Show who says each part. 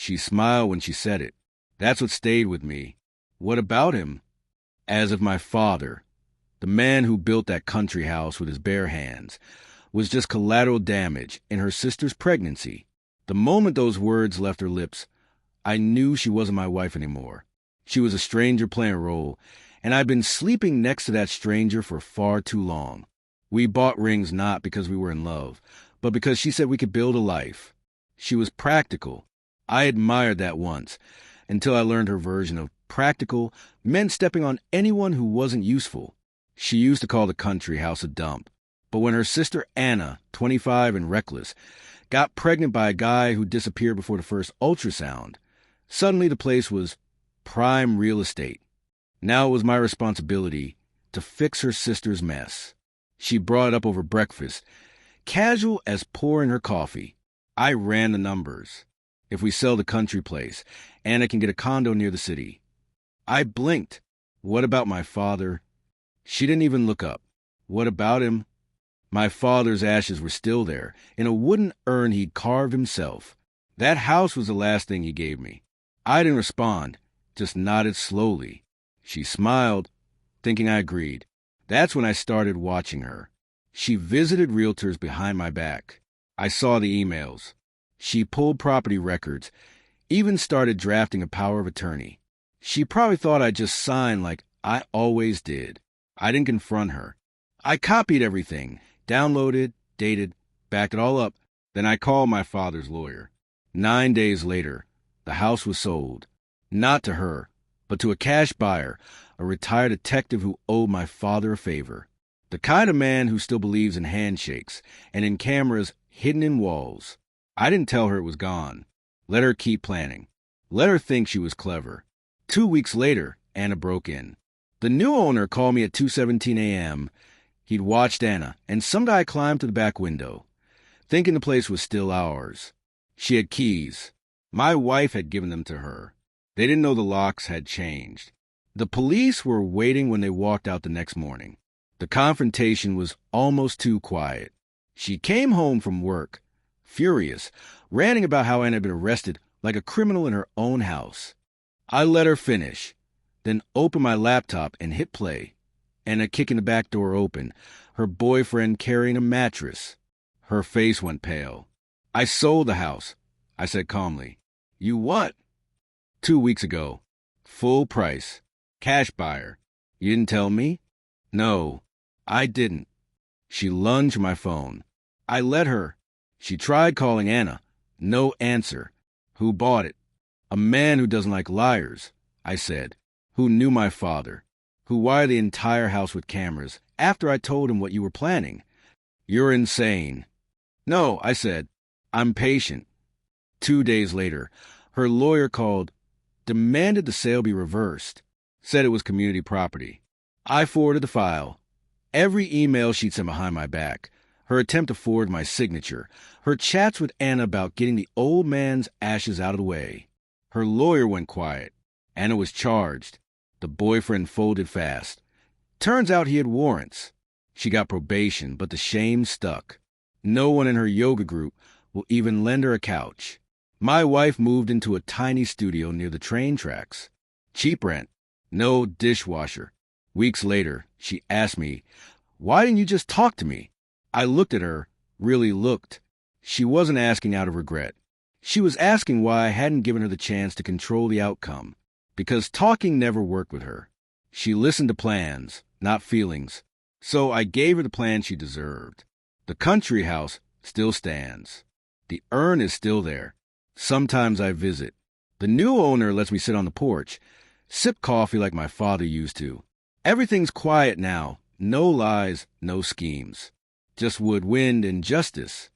Speaker 1: She smiled when she said it. That's what stayed with me. What about him? As if my father, the man who built that country house with his bare hands, was just collateral damage in her sister's pregnancy. The moment those words left her lips, I knew she wasn't my wife anymore. She was a stranger playing a role, and I'd been sleeping next to that stranger for far too long. We bought rings not because we were in love, but because she said we could build a life. She was practical. I admired that once, until I learned her version of practical meant stepping on anyone who wasn't useful. She used to call the country house a dump. But when her sister Anna, 25 and reckless, got pregnant by a guy who disappeared before the first ultrasound, suddenly the place was prime real estate. Now it was my responsibility to fix her sister's mess. She brought it up over breakfast, casual as pouring her coffee. I ran the numbers. If we sell the country place, Anna can get a condo near the city. I blinked. What about my father? She didn't even look up. What about him? My father's ashes were still there, in a wooden urn he'd carved himself. That house was the last thing he gave me. I didn't respond, just nodded slowly. She smiled, thinking I agreed. That's when I started watching her. She visited realtors behind my back. I saw the emails. She pulled property records, even started drafting a power of attorney. She probably thought I just signed like I always did. I didn't confront her. I copied everything, downloaded, dated, backed it all up. Then I called my father's lawyer. 9 days later, the house was sold. Not to her, but to a cash buyer, a retired detective who owed my father a favor. The kind of man who still believes in handshakes and in cameras hidden in walls. I didn't tell her it was gone. Let her keep planning. Let her think she was clever. 2 weeks later, Anna broke in. The new owner called me at 2:17 a.m. He'd watched Anna, and some guy climbed to the back window, thinking the place was still ours. She had keys. My wife had given them to her. They didn't know the locks had changed. The police were waiting when they walked out the next morning. The confrontation was almost too quiet. She came home from work, furious, ranting about how Anna had been arrested like a criminal in her own house. I let her finish, then opened my laptop and hit play. Anna kicking the back door open, her boyfriend carrying a mattress. Her face went pale. I sold the house, I said calmly. You what? 2 weeks ago. Full price. Cash buyer. You didn't tell me? No, I didn't. She lunged for my phone. I let her. She tried calling Anna. No answer. Who bought it? A man who doesn't like liars, I said. Who knew my father. Who wired the entire house with cameras after I told him what you were planning. You're insane. No, I said. I'm patient. 2 days later, her lawyer called, demanded the sale be reversed, said it was community property. I forwarded the file. Every email she'd sent behind my back, her attempt to forward my signature, her chats with Anna about getting the old man's ashes out of the way. Her lawyer went quiet. Anna was charged. The boyfriend folded fast. Turns out he had warrants. She got probation, but the shame stuck. No one in her yoga group will even lend her a couch. My wife moved into a tiny studio near the train tracks. Cheap rent. No dishwasher. Weeks later, she asked me, why didn't you just talk to me? I looked at her, really looked. She wasn't asking out of regret. She was asking why I hadn't given her the chance to control the outcome. Because talking never worked with her. She listened to plans, not feelings. So I gave her the plan she deserved. The country house still stands. The urn is still there. Sometimes I visit. The new owner lets me sit on the porch, sip coffee like my father used to. Everything's quiet now. No lies, no schemes. Just wood, wind, and justice.